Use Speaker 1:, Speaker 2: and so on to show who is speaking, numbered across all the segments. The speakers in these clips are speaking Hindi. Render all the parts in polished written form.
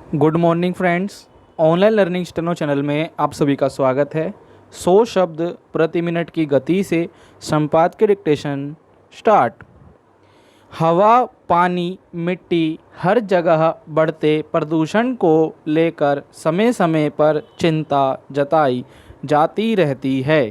Speaker 1: Good morning friends. Online learning steno channel में आप सभी का स्वागत है। 100 शब्द प्रति मिनट की गति से संपादकीय डिक्टेशन स्टार्ट। हवा, पानी, मिट्टी हर जगह बढ़ते प्रदूषण को लेकर समय समय पर चिंता जताई जाती रहती है।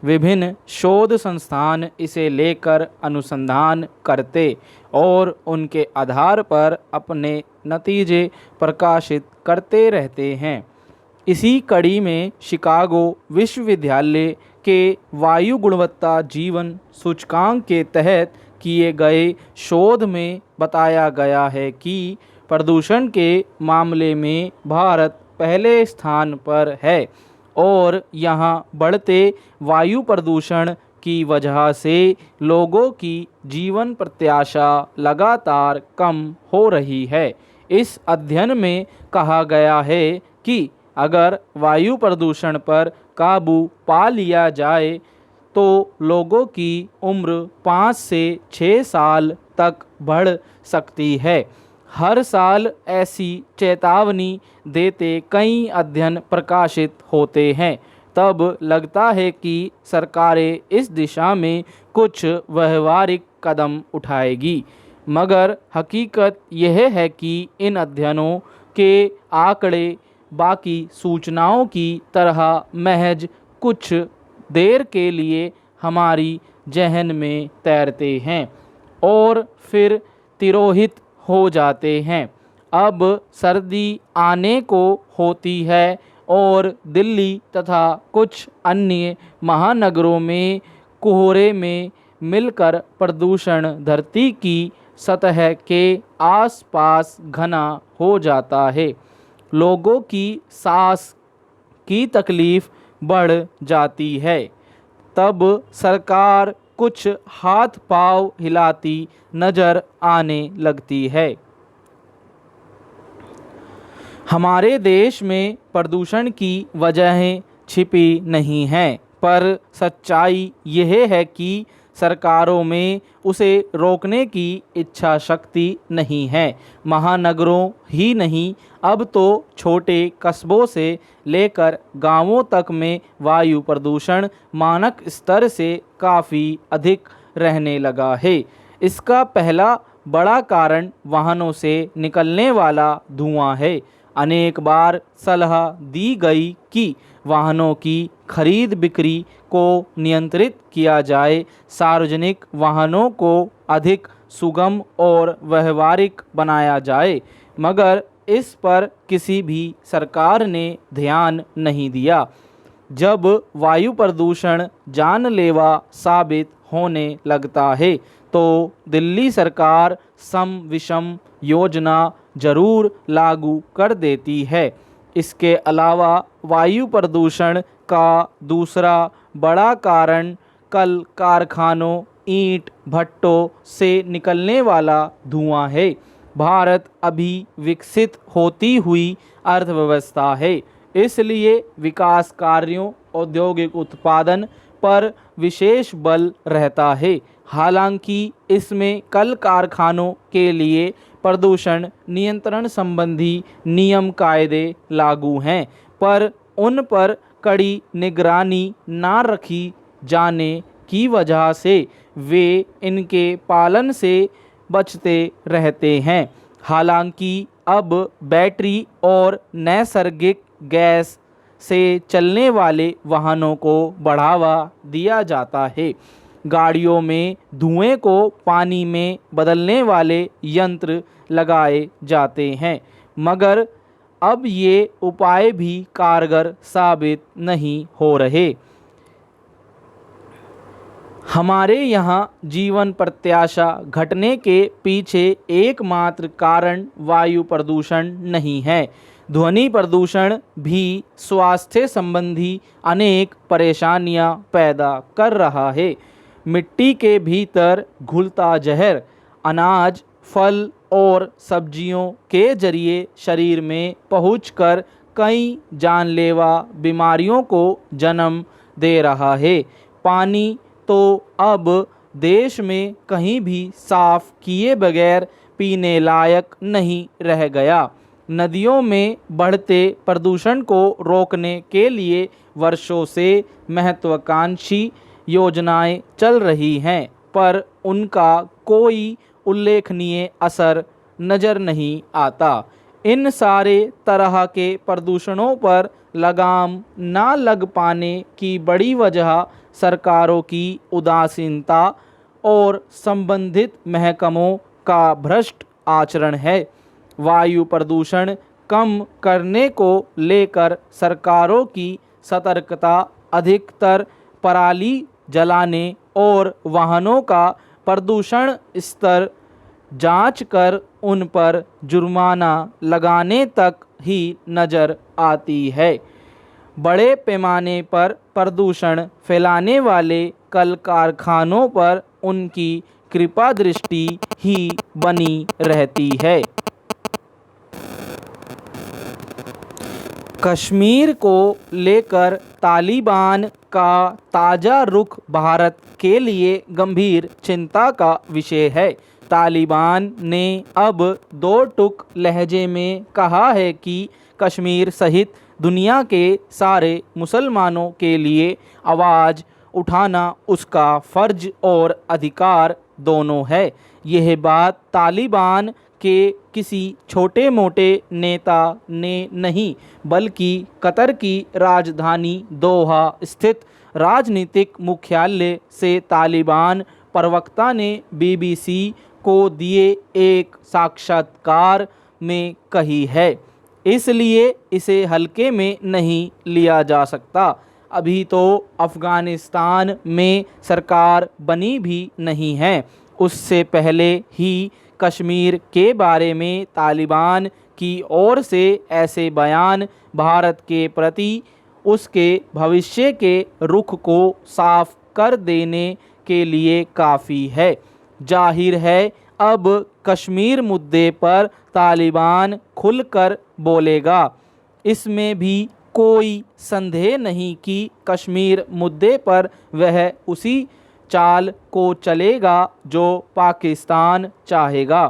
Speaker 1: विभिन्न शोध संस्थान इसे लेकर अनुसंधान करते और उनके आधार पर अपने नतीजे प्रकाशित करते रहते हैं। इसी कड़ी में शिकागो विश्वविद्यालय के वायु गुणवत्ता जीवन सूचकांक के तहत किए गए शोध में बताया गया है कि प्रदूषण के मामले में भारत पहले स्थान पर है और यहाँ बढ़ते वायु प्रदूषण की वजह से लोगों की जीवन प्रत्याशा लगातार कम हो रही है। इस अध्ययन में कहा गया है कि अगर वायु प्रदूषण पर काबू पा लिया जाए तो लोगों की उम्र 5 से 6 साल तक बढ़ सकती है। हर साल ऐसी चेतावनी देते कई अध्ययन प्रकाशित होते हैं। तब लगता है कि सरकारें इस दिशा में कुछ व्यवहारिक कदम उठाएगी, मगर हकीकत यह है कि इन अध्ययनों के आंकड़े बाकी सूचनाओं की तरह महज कुछ देर के लिए हमारी जहन में तैरते हैं और फिर तिरोहित हो जाते हैं। अब सर्दी आने को होती है और दिल्ली तथा कुछ अन्य महानगरों में कोहरे में मिलकर प्रदूषण धरती की सतह के आसपास घना हो जाता है। लोगों की सांस की तकलीफ बढ़ जाती है। तब सरकार कुछ हाथ पांव हिलाती नजर आने लगती है। हमारे देश में प्रदूषण की वजहें छिपी नहीं हैं, पर सच्चाई यह है कि सरकारों में उसे रोकने की इच्छा शक्ति नहीं है। महानगरों ही नहीं, अब तो छोटे कस्बों से लेकर गांवों तक में वायु प्रदूषण मानक स्तर से काफ़ी अधिक रहने लगा है। इसका पहला बड़ा कारण वाहनों से निकलने वाला धुआं है। अनेक बार सलाह दी गई कि वाहनों की खरीद बिक्री को नियंत्रित किया जाए, सार्वजनिक वाहनों को अधिक सुगम और व्यवहारिक बनाया जाए, मगर इस पर किसी भी सरकार ने ध्यान नहीं दिया। जब वायु प्रदूषण जानलेवा साबित होने लगता है तो दिल्ली सरकार सम विषम योजना जरूर लागू कर देती है। इसके अलावा वायु प्रदूषण का दूसरा बड़ा कारण कल कारखानों, ईंट भट्टों से निकलने वाला धुआं है। भारत अभी विकसित होती हुई अर्थव्यवस्था है, इसलिए विकास कार्यों, औद्योगिक उत्पादन पर विशेष बल रहता है। हालांकि इसमें कल कारखानों के लिए प्रदूषण नियंत्रण संबंधी नियम कायदे लागू हैं, पर उन पर कड़ी निगरानी ना रखी जाने की वजह से वे इनके पालन से बचते रहते हैं। हालांकि अब बैटरी और नैसर्गिक गैस से चलने वाले वाहनों को बढ़ावा दिया जाता है। गाड़ियों में धुएं को पानी में बदलने वाले यंत्र लगाए जाते हैं, मगर अब ये उपाय भी कारगर साबित नहीं हो रहे। हमारे यहाँ जीवन प्रत्याशा घटने के पीछे एकमात्र कारण वायु प्रदूषण नहीं है। ध्वनि प्रदूषण भी स्वास्थ्य संबंधी अनेक परेशानियां पैदा कर रहा है। मिट्टी के भीतर घुलता जहर अनाज, फल और सब्जियों के जरिए शरीर में पहुंचकर कई जानलेवा बीमारियों को जन्म दे रहा है। पानी तो अब देश में कहीं भी साफ किए बगैर पीने लायक नहीं रह गया। नदियों में बढ़ते प्रदूषण को रोकने के लिए वर्षों से महत्वाकांक्षी योजनाएं चल रही हैं, पर उनका कोई उल्लेखनीय असर नज़र नहीं आता। इन सारे तरह के प्रदूषणों पर लगाम ना लग पाने की बड़ी वजह सरकारों की उदासीनता और संबंधित महकमों का भ्रष्ट आचरण है। वायु प्रदूषण कम करने को लेकर सरकारों की सतर्कता अधिकतर पराली जलाने और वाहनों का प्रदूषण स्तर जांच कर उन पर जुर्माना लगाने तक ही नज़र आती है। बड़े पैमाने पर प्रदूषण फैलाने वाले कल कारखानों पर उनकी कृपा दृष्टि ही बनी रहती है। कश्मीर को लेकर तालिबान का ताज़ा रुख भारत के लिए गंभीर चिंता का विषय है। तालिबान ने अब दो टूक लहजे में कहा है कि कश्मीर सहित दुनिया के सारे मुसलमानों के लिए आवाज़ उठाना उसका फ़र्ज और अधिकार दोनों है। यह बात तालिबान के किसी छोटे मोटे नेता ने नहीं, बल्कि कतर की राजधानी दोहा स्थित राजनीतिक मुख्यालय से तालिबान प्रवक्ता ने BBC को दिए एक साक्षात्कार में कही है। इसलिए इसे हल्के में नहीं लिया जा सकता। अभी तो अफ़गानिस्तान में सरकार बनी भी नहीं है। उससे पहले ही कश्मीर के बारे में तालिबान की ओर से ऐसे बयान भारत के प्रति उसके भविष्य के रुख को साफ कर देने के लिए काफ़ी है। जाहिर है अब कश्मीर मुद्दे पर तालिबान खुलकर बोलेगा। इसमें भी कोई संदेह नहीं कि कश्मीर मुद्दे पर वह उसी चाल को चलेगा जो पाकिस्तान चाहेगा।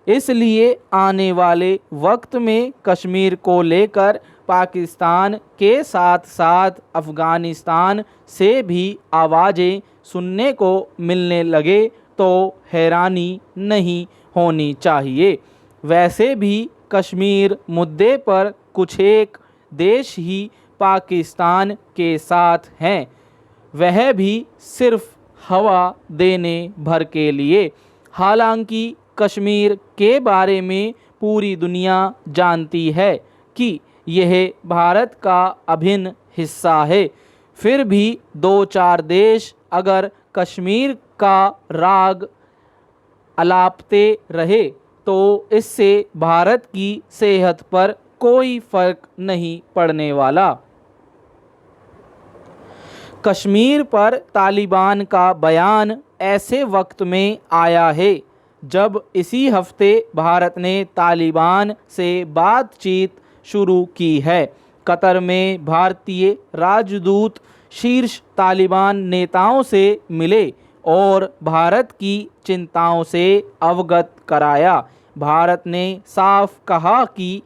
Speaker 1: इसलिए आने वाले वक्त में कश्मीर को लेकर पाकिस्तान के साथ साथ अफ़गानिस्तान से भी आवाज़ें सुनने को मिलने लगे तो हैरानी नहीं होनी चाहिए। वैसे भी कश्मीर मुद्दे पर कुछ एक देश ही पाकिस्तान के साथ हैं, वह भी सिर्फ हवा देने भर के लिए। हालांकि कश्मीर के बारे में पूरी दुनिया जानती है कि यह भारत का अभिन्न हिस्सा है, फिर भी दो चार देश अगर कश्मीर का राग अलापते रहे तो इससे भारत की सेहत पर कोई फर्क नहीं पड़ने वाला। कश्मीर पर तालिबान का बयान ऐसे वक्त में आया है जब इसी हफ्ते भारत ने तालिबान से बातचीत शुरू की है। कतर में भारतीय राजदूत शीर्ष तालिबान नेताओं से मिले और भारत की चिंताओं से अवगत कराया। भारत ने साफ कहा कि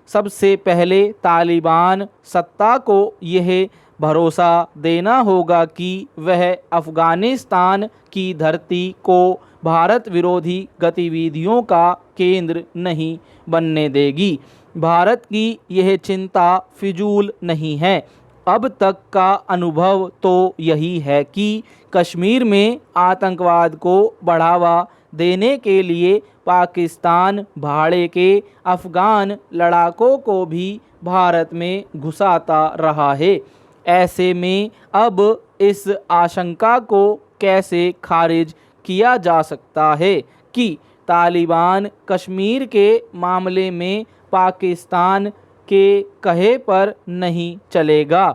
Speaker 1: सबसे पहले तालिबान सत्ता को यह भरोसा देना होगा कि वह अफ़गानिस्तान की धरती को भारत विरोधी गतिविधियों का केंद्र नहीं बनने देगी। भारत की यह चिंता फिजूल नहीं है। अब तक का अनुभव तो यही है कि कश्मीर में आतंकवाद को बढ़ावा देने के लिए पाकिस्तान भाड़े के अफ़गान लड़ाकों को भी भारत में घुसाता रहा है। ऐसे में अब इस आशंका को कैसे खारिज किया जा सकता है कि तालिबान कश्मीर के मामले में पाकिस्तान के कहे पर नहीं चलेगा।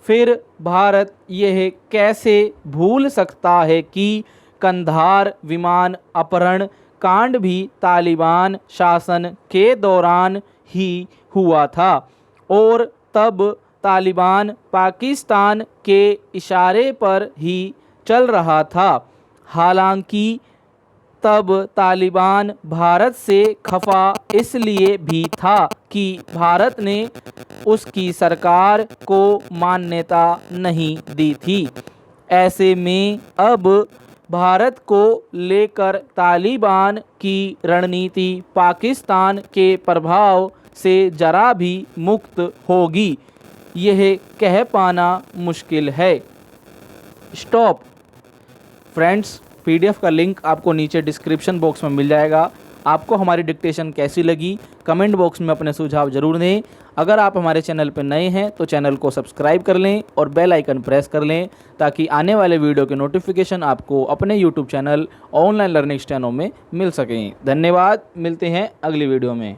Speaker 1: फिर भारत यह कैसे भूल सकता है कि कंधार विमान अपहरण कांड भी तालिबान शासन के दौरान ही हुआ था और तब तालिबान पाकिस्तान के इशारे पर ही चल रहा था। हालांकि तब तालिबान भारत से खफा इसलिए भी था कि भारत ने उसकी सरकार को मान्यता नहीं दी थी। ऐसे में अब भारत को लेकर तालिबान की रणनीति पाकिस्तान के प्रभाव से जरा भी मुक्त होगी, यह कह पाना मुश्किल है। स्टॉप। फ्रेंड्स, पीडीएफ का लिंक आपको नीचे डिस्क्रिप्शन बॉक्स में मिल जाएगा। आपको हमारी डिक्टेशन कैसी लगी कमेंट बॉक्स में अपने सुझाव ज़रूर दें। अगर आप हमारे चैनल पर नए हैं तो चैनल को सब्सक्राइब कर लें और बेल आइकन प्रेस कर लें ताकि आने वाले वीडियो के नोटिफिकेशन आपको अपने YouTube channel online learning steno में मिल सकें। धन्यवाद, मिलते हैं अगली वीडियो में।